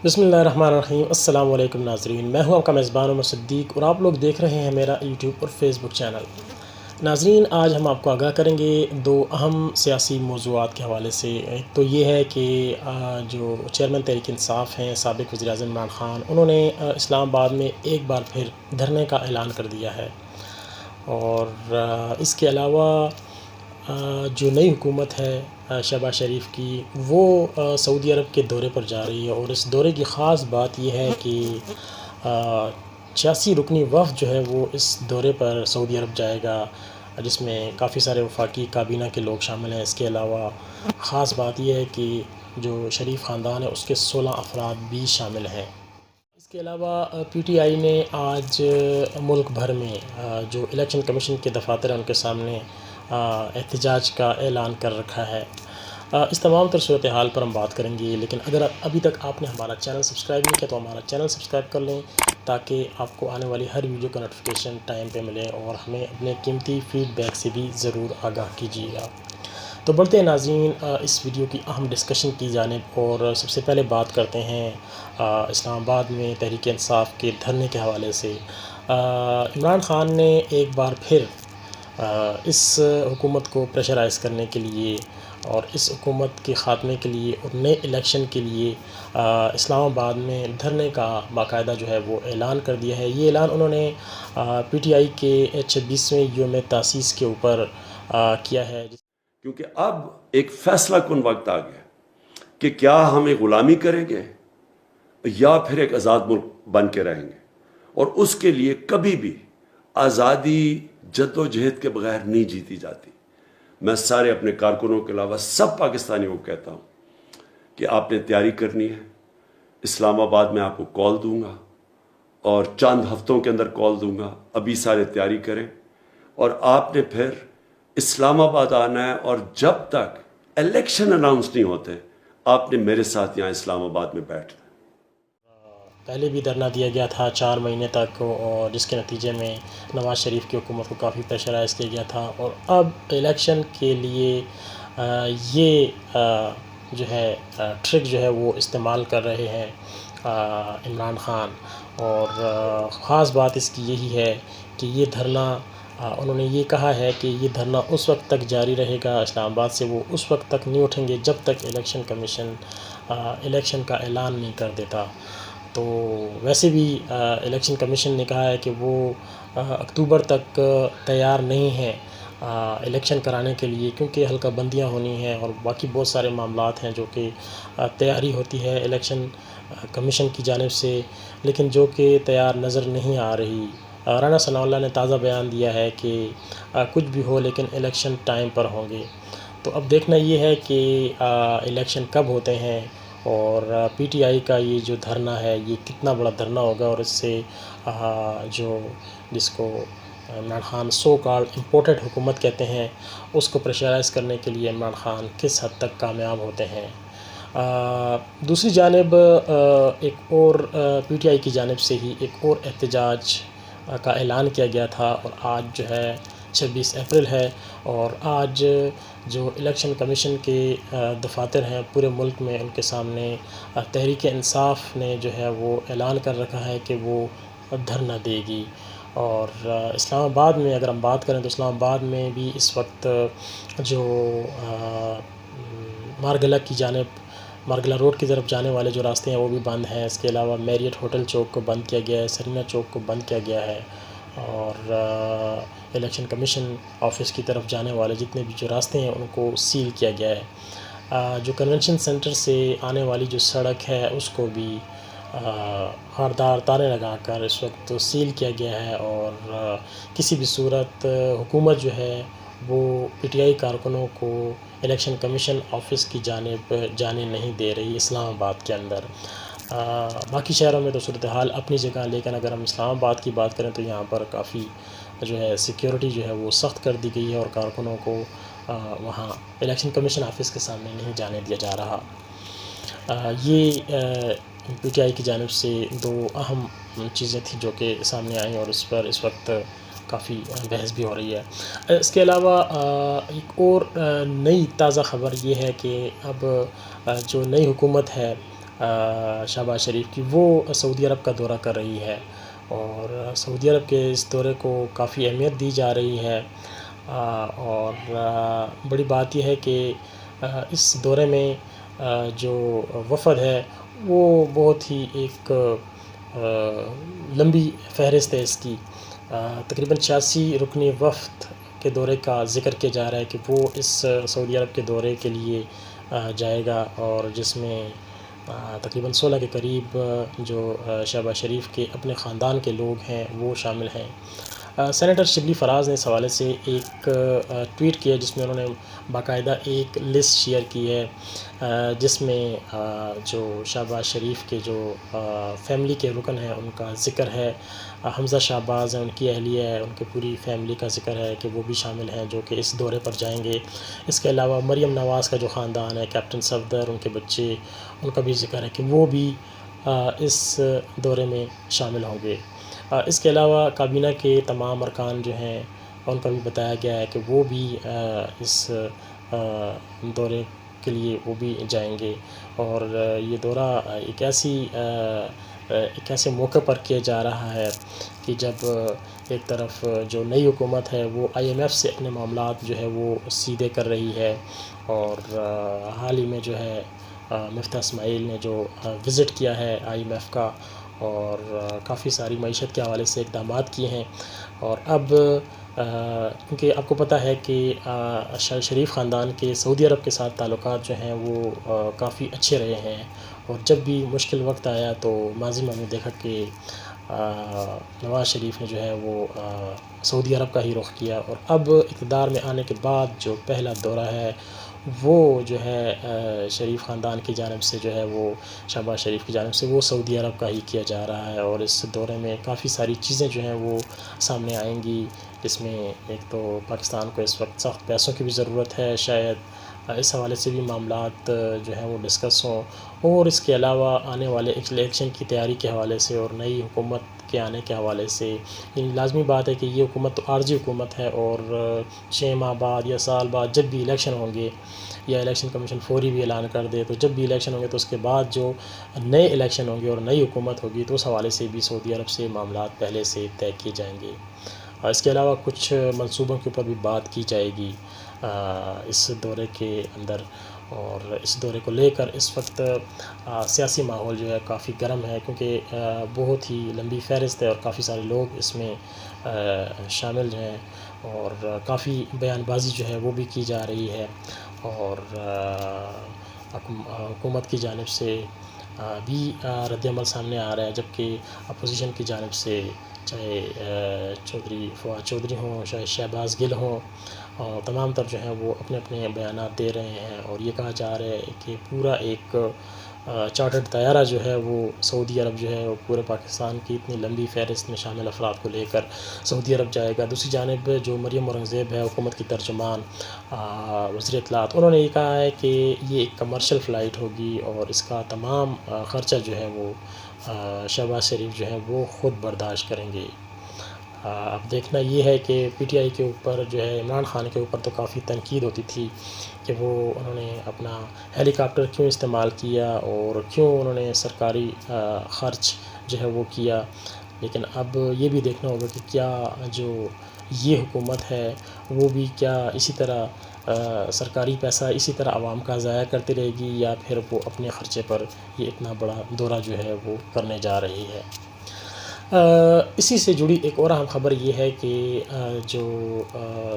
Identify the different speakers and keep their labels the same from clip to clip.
Speaker 1: بسم اللہ الرحمن الرحیم۔ السلام علیکم ناظرین، میں ہوں آپ کا میزبان عمر صدیق اور آپ لوگ دیکھ رہے ہیں میرا یوٹیوب اور فیس بک چینل۔ ناظرین، آج ہم آپ کو آگاہ کریں گے دو اہم سیاسی موضوعات کے حوالے سے۔ ایک تو یہ ہے کہ جو چیئرمین تحریک انصاف ہیں سابق وزیر اعظم عمران خان، انہوں نے اسلام آباد میں ایک بار پھر دھرنے کا اعلان کر دیا ہے، اور اس کے علاوہ جو نئی حکومت ہے شہباز شریف کی، وہ سعودی عرب کے دورے پر جا رہی ہے، اور اس دورے کی خاص بات یہ ہے کہ 86 رکنی وفد جو ہے وہ اس دورے پر سعودی عرب جائے گا، جس میں کافی سارے وفاقی کابینہ کے لوگ شامل ہیں۔ اس کے علاوہ خاص بات یہ ہے کہ جو شریف خاندان ہے اس کے 16 افراد بھی شامل ہیں۔ اس کے علاوہ پی ٹی آئی نے آج ملک بھر میں جو الیکشن کمیشن کے دفاتر ہیں ان کے سامنے احتجاج کا اعلان کر رکھا ہے۔ اس تمام تر صورتحال پر ہم بات کریں گے، لیکن اگر ابھی تک آپ نے ہمارا چینل سبسکرائب نہیں کیا تو ہمارا چینل سبسکرائب کر لیں، تاکہ آپ کو آنے والی ہر ویڈیو کا نوٹیفیکیشن ٹائم پہ ملے، اور ہمیں اپنے قیمتی فیڈ بیک سے بھی ضرور آگاہ کیجیے گا۔ تو بڑھتے ہیں ناظرین اس ویڈیو کی اہم ڈسکشن کی جانب، اور سب سے پہلے بات کرتے ہیں اسلام آباد میں تحریک انصاف کے دھرنے کے حوالے سے۔ عمران خان نے ایک بار پھر اس حکومت کو پریشرائز کرنے کے لیے اور اس حکومت کے خاتمے کے لیے اور نئے الیکشن کے لیے اسلام آباد میں دھرنے کا باقاعدہ جو ہے وہ اعلان کر دیا ہے۔ یہ اعلان انہوں نے پی ٹی آئی کے 26ویں یوم تاسیس کے اوپر کیا ہے،
Speaker 2: کیونکہ اب ایک فیصلہ کن وقت آ گیا کہ کیا ہم ایک غلامی کریں گے یا پھر ایک آزاد ملک بن کے رہیں گے، اور اس کے لیے کبھی بھی آزادی جد و جہد کے بغیر نہیں جیتی جاتی۔ میں سارے اپنے کارکنوں کے علاوہ سب پاکستانیوں کو کہتا ہوں کہ آپ نے تیاری کرنی ہے۔ اسلام آباد میں آپ کو کال دوں گا، اور چند ہفتوں کے اندر کال دوں گا، ابھی سارے تیاری کریں، اور آپ نے پھر اسلام آباد آنا ہے، اور جب تک الیکشن اناؤنس نہیں ہوتے آپ نے میرے ساتھ یہاں اسلام آباد میں بیٹھنا ہے۔
Speaker 1: پہلے بھی دھرنا دیا گیا تھا 4 مہینے تک، اور جس کے نتیجے میں نواز شریف کی حکومت کو کافی پریشرائز کیا گیا تھا، اور اب الیکشن کے لیے یہ جو ہے ٹرک جو ہے وہ استعمال کر رہے ہیں عمران خان۔ اور خاص بات اس کی یہی ہے کہ یہ دھرنا انہوں نے یہ کہا ہے کہ یہ دھرنا اس وقت تک جاری رہے گا اسلام آباد سے، وہ اس وقت تک نہیں اٹھیں گے جب تک الیکشن کمیشن الیکشن کا اعلان نہیں کر دیتا۔ تو ویسے بھی الیکشن کمیشن نے کہا ہے کہ وہ اکتوبر تک تیار نہیں ہیں الیکشن کرانے کے لیے، کیونکہ حلقہ بندیاں ہونی ہیں اور باقی بہت سارے معاملات ہیں جو کہ تیاری ہوتی ہے الیکشن کمیشن کی جانب سے، لیکن جو کہ تیار نظر نہیں آ رہی۔ رانا ثناء اللہ نے تازہ بیان دیا ہے کہ کچھ بھی ہو لیکن الیکشن ٹائم پر ہوں گے۔ تو اب دیکھنا یہ ہے کہ الیکشن کب ہوتے ہیں، اور پی ٹی آئی کا یہ جو دھرنا ہے یہ کتنا بڑا دھرنا ہوگا، اور اس سے جو جس کو عمران خان سو کال امپورٹڈ حکومت کہتے ہیں اس کو پریشرائز کرنے کے لیے عمران خان کس حد تک کامیاب ہوتے ہیں۔ دوسری جانب ایک اور پی ٹی آئی کی جانب سے ہی ایک اور احتجاج کا اعلان کیا گیا تھا، اور آج جو ہے 26 اپریل ہے، اور آج جو الیکشن کمیشن کے دفاتر ہیں پورے ملک میں ان کے سامنے تحریک انصاف نے جو ہے وہ اعلان کر رکھا ہے کہ وہ دھرنا دے گی۔ اور اسلام آباد میں اگر ہم بات کریں تو اسلام آباد میں بھی اس وقت جو مارگلہ کی جانب مارگلہ روڈ کی طرف جانے والے جو راستے ہیں وہ بھی بند ہیں۔ اس کے علاوہ میریٹ ہوٹل چوک کو بند کیا گیا ہے، سرینا چوک کو بند کیا گیا ہے، اور الیکشن کمیشن آفس کی طرف جانے والے جتنے بھی جو راستے ہیں ان کو سیل کیا گیا ہے۔ جو کنونشن سینٹر سے آنے والی جو سڑک ہے اس کو بھی خاردار تاریں لگا کر اس وقت سیل کیا گیا ہے، اور کسی بھی صورت حکومت جو ہے وہ پی ٹی آئی کارکنوں کو الیکشن کمیشن آفس کی جانب جانے نہیں دے رہی اسلام آباد کے اندر۔ باقی شہروں میں تو صورتحال اپنی جگہ، لیکن اگر ہم اسلام آباد کی بات کریں تو یہاں پر کافی جو ہے سیکیورٹی جو ہے وہ سخت کر دی گئی ہے، اور کارکنوں کو وہاں الیکشن کمیشن آفس کے سامنے نہیں جانے دیا جا رہا۔ یہ پی ٹی آئی کی جانب سے دو اہم چیزیں تھیں جو کہ سامنے آئیں، اور اس پر اس وقت کافی بحث بھی ہو رہی ہے۔ اس کے علاوہ ایک اور نئی تازہ خبر یہ ہے کہ اب جو نئی حکومت ہے شہباز شریف کی، وہ سعودی عرب کا دورہ کر رہی ہے، اور سعودی عرب کے اس دورے کو کافی اہمیت دی جا رہی ہے۔ اور بڑی بات یہ ہے کہ اس دورے میں جو وفد ہے وہ بہت ہی ایک لمبی فہرست ہے اس کی، تقریباً 86 رکنی وفد کے دورے کا ذکر کیا جا رہا ہے کہ وہ اس سعودی عرب کے دورے کے لیے جائے گا، اور جس میں تقریباً 16 کے قریب جو شہباز شریف کے اپنے خاندان کے لوگ ہیں وہ شامل ہیں۔ سینیٹر شبلی فراز نے اس حوالے سے ایک ٹویٹ کیا جس میں انہوں نے باقاعدہ ایک لسٹ شیئر کی ہے، جس میں جو شہباز شریف کے جو فیملی کے رکن ہیں ان کا ذکر ہے، حمزہ شہباز ہیں، ان کی اہلیہ ہے، ان کی پوری فیملی کا ذکر ہے کہ وہ بھی شامل ہیں جو کہ اس دورے پر جائیں گے۔ اس کے علاوہ مریم نواز کا جو خاندان ہے، کیپٹن صفدر، ان کے بچے، ان کا بھی ذکر ہے کہ وہ بھی اس دورے میں شامل ہوں گے۔ اس کے علاوہ کابینہ کے تمام ارکان جو ہیں ان کا بھی بتایا گیا ہے کہ وہ بھی اس دورے کے لیے وہ بھی جائیں گے، اور یہ دورہ ایک ایسے موقع پر کیا جا رہا ہے کہ جب ایک طرف جو نئی حکومت ہے وہ IMF سے اپنے معاملات جو ہے وہ سیدھے کر رہی ہے، اور حال ہی میں جو ہے مفتاح اسماعیل نے جو وزٹ کیا ہے IMF کا، اور کافی ساری معیشت کے حوالے سے اقدامات کیے ہیں، اور اب کیونکہ آپ کو پتہ ہے کہ شریف خاندان کے سعودی عرب کے ساتھ تعلقات جو ہیں وہ کافی اچھے رہے ہیں، اور جب بھی مشکل وقت آیا تو ماضی میں ہم نے دیکھا کہ نواز شریف نے جو ہے وہ سعودی عرب کا ہی رخ کیا، اور اب اقتدار میں آنے کے بعد جو پہلا دورہ ہے وہ جو ہے شریف خاندان کی جانب سے جو ہے وہ شہباز شریف کی جانب سے وہ سعودی عرب کا ہی کیا جا رہا ہے، اور اس دورے میں کافی ساری چیزیں جو ہیں وہ سامنے آئیں گی، جس میں ایک تو پاکستان کو اس وقت سخت پیسوں کی بھی ضرورت ہے، شاید اس حوالے سے بھی معاملات جو ہیں وہ ڈسکس ہوں، اور اس کے علاوہ آنے والے الیکشن کی تیاری کے حوالے سے اور نئی حکومت کے آنے کے حوالے سے، یعنی لازمی بات ہے کہ یہ حکومت تو عارضی حکومت ہے، اور 6 ماہ بعد یا سال بعد جب بھی الیکشن ہوں گے، یا الیکشن کمیشن فوری بھی اعلان کر دے تو جب بھی الیکشن ہوں گے تو اس کے بعد جو نئے الیکشن ہوں گے اور نئی حکومت ہوگی تو اس حوالے سے بھی سعودی عرب سے معاملات پہلے سے طے کیے جائیں گے، اور اس کے علاوہ کچھ منصوبوں کے اوپر بھی بات کی جائے گی اس دورے کے اندر، اور اس دورے کو لے کر اس وقت سیاسی ماحول جو ہے کافی گرم ہے، کیونکہ بہت ہی لمبی فہرست ہے اور کافی سارے لوگ اس میں شامل ہیں، اور کافی بیان بازی جو ہے وہ بھی کی جا رہی ہے، اور حکومت کی جانب سے بھی رد عمل سامنے آ رہا ہے، جبکہ اپوزیشن کی جانب سے چاہے چودھری فواد چودھری ہوں، چاہے شہباز گل ہوں، تمام تر جو ہیں وہ اپنے اپنے بیانات دے رہے ہیں، اور یہ کہا جا رہا ہے کہ پورا ایک چارٹرڈ طیارہ جو ہے وہ سعودی عرب جو ہے وہ پورے پاکستان کی اتنی لمبی فہرست میں شامل افراد کو لے کر سعودی عرب جائے گا۔ دوسری جانب جو مریم اورنگزیب ہے حکومت کی ترجمان وزیر اطلاعات، انہوں نے یہ کہا ہے کہ یہ ایک کمرشل فلائٹ ہوگی، اور اس کا تمام خرچہ جو ہے وہ شہباز شریف جو ہے وہ خود برداشت کریں گے۔ اب دیکھنا یہ ہے کہ PTI کے اوپر جو ہے عمران خان کے اوپر تو کافی تنقید ہوتی تھی کہ وہ انہوں نے اپنا ہیلی کاپٹر کیوں استعمال کیا اور کیوں انہوں نے سرکاری خرچ جو ہے وہ کیا، لیکن اب یہ بھی دیکھنا ہوگا کہ کیا جو یہ حکومت ہے وہ بھی کیا اسی طرح سرکاری پیسہ اسی طرح عوام کا ضائع کرتی رہے گی، یا پھر وہ اپنے خرچے پر یہ اتنا بڑا دورہ جو ہے وہ کرنے جا رہی ہے۔ اسی سے جڑی ایک اور اہم خبر یہ ہے کہ جو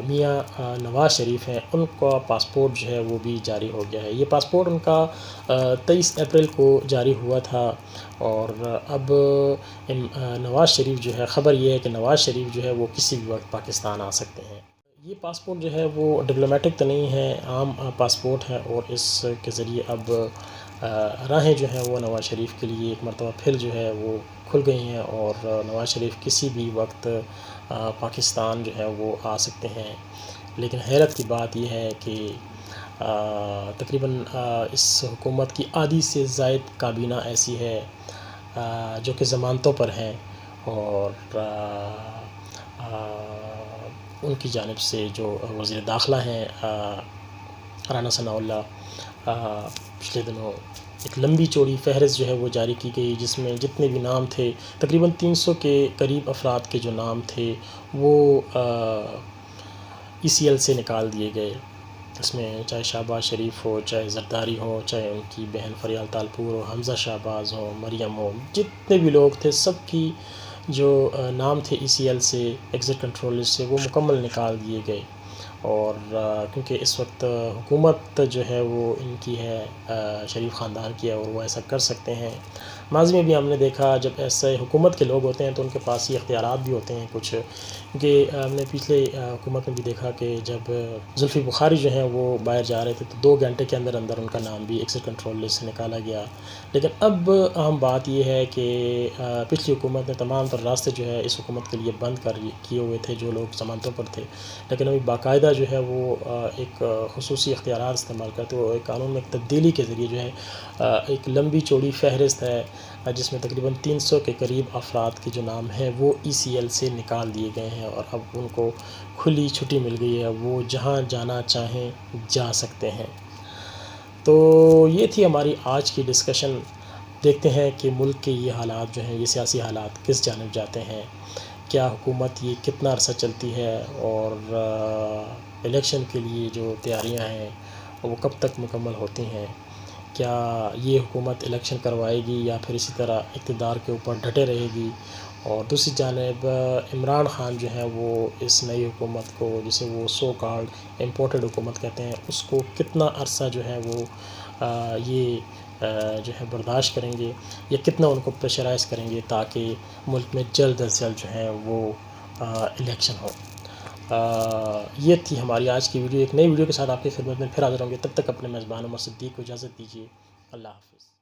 Speaker 1: میاں نواز شریف ہیں ان کا پاسپورٹ جو ہے وہ بھی جاری ہو گیا ہے۔ یہ پاسپورٹ ان کا 23 اپریل کو جاری ہوا تھا، اور اب نواز شریف جو ہے، خبر یہ ہے کہ نواز شریف جو ہے وہ کسی بھی وقت پاکستان آ سکتے ہیں۔ یہ پاسپورٹ جو ہے وہ ڈپلومیٹک تو نہیں ہے، عام پاسپورٹ ہے، اور اس کے ذریعے اب راہیں جو ہیں وہ نواز شریف کے لیے ایک مرتبہ پھر جو ہے وہ کھل گئی ہیں، اور نواز شریف کسی بھی وقت پاکستان جو ہے وہ آ سکتے ہیں۔ لیکن حیرت کی بات یہ ہے کہ تقریباً اس حکومت کی آدھی سے زائد کابینہ ایسی ہے جو کہ ضمانتوں پر ہیں، اور ان کی جانب سے جو وزیر داخلہ ہیں رانا ثناء اللہ پچھلے دنوں ایک لمبی چوڑی فہرست جو ہے وہ جاری کی گئی، جس میں جتنے بھی نام تھے تقریباً 300 کے قریب افراد کے جو نام تھے وہ ECL سے نکال دیے گئے۔ اس میں چاہے شہباز شریف ہو، چاہے زرداری ہو، چاہے ان کی بہن فریال تالپور ہو، حمزہ شہباز ہو، مریم ہو، جتنے بھی لوگ تھے سب کی جو نام تھے ECL سے، ایگزٹ کنٹرول لسٹ سے، وہ مکمل نکال دیے گئے۔ اور کیونکہ اس وقت حکومت جو ہے وہ ان کی ہے، شریف خاندان کی ہے، اور وہ ایسا کر سکتے ہیں۔ ماضی میں بھی ہم نے دیکھا جب ایسے حکومت کے لوگ ہوتے ہیں تو ان کے پاس یہ اختیارات بھی ہوتے ہیں کچھ، کیونکہ ہم نے پچھلے حکومت میں بھی دیکھا کہ جب زلفی بخاری جو ہیں وہ باہر جا رہے تھے تو 2 گھنٹے کے اندر اندر ان کا نام بھی ایگزٹ کنٹرول لسٹ سے نکالا گیا۔ لیکن اب اہم بات یہ ہے کہ پچھلی حکومت نے تمام تر راستے جو ہے اس حکومت کے لیے بند کیے ہوئے تھے جو لوگ ضمانتوں پر تھے، لیکن ابھی باقاعدہ جو ہے وہ ایک خصوصی اختیارات استعمال کرتے ہوئے ایک قانون میں ایک تبدیلی کے ذریعے جو ہے ایک لمبی چوڑی فہرست ہے جس میں تقریباً 300 کے قریب افراد کے جو نام ہیں وہ ECL سے نکال دیے گئے ہیں، اور اب ان کو کھلی چھٹی مل گئی ہے، وہ جہاں جانا چاہیں جا سکتے ہیں۔ تو یہ تھی ہماری آج کی ڈسکشن۔ دیکھتے ہیں کہ ملک کے یہ حالات جو ہیں، یہ سیاسی حالات کس جانب جاتے ہیں، کیا حکومت یہ کتنا عرصہ چلتی ہے، اور الیکشن کے لیے جو تیاریاں ہیں وہ کب تک مکمل ہوتی ہیں، کیا یہ حکومت الیکشن کروائے گی یا پھر اسی طرح اقتدار کے اوپر ڈٹے رہے گی، اور دوسری جانب عمران خان جو ہے وہ اس نئی حکومت کو، جسے وہ سو کالڈ امپورٹڈ حکومت کہتے ہیں، اس کو کتنا عرصہ جو ہے وہ یہ جو ہے برداشت کریں گے، یا کتنا ان کو پریشرائز کریں گے تاکہ ملک میں جلد از جلد جو ہے وہ الیکشن ہو۔ یہ تھی ہماری آج کی ویڈیو۔ ایک نئی ویڈیو کے ساتھ آپ کی خدمت میں پھر حاضر ہوں گے، تب تک اپنے میزبان عمر صدیق کو اجازت دیجیے۔ اللہ حافظ۔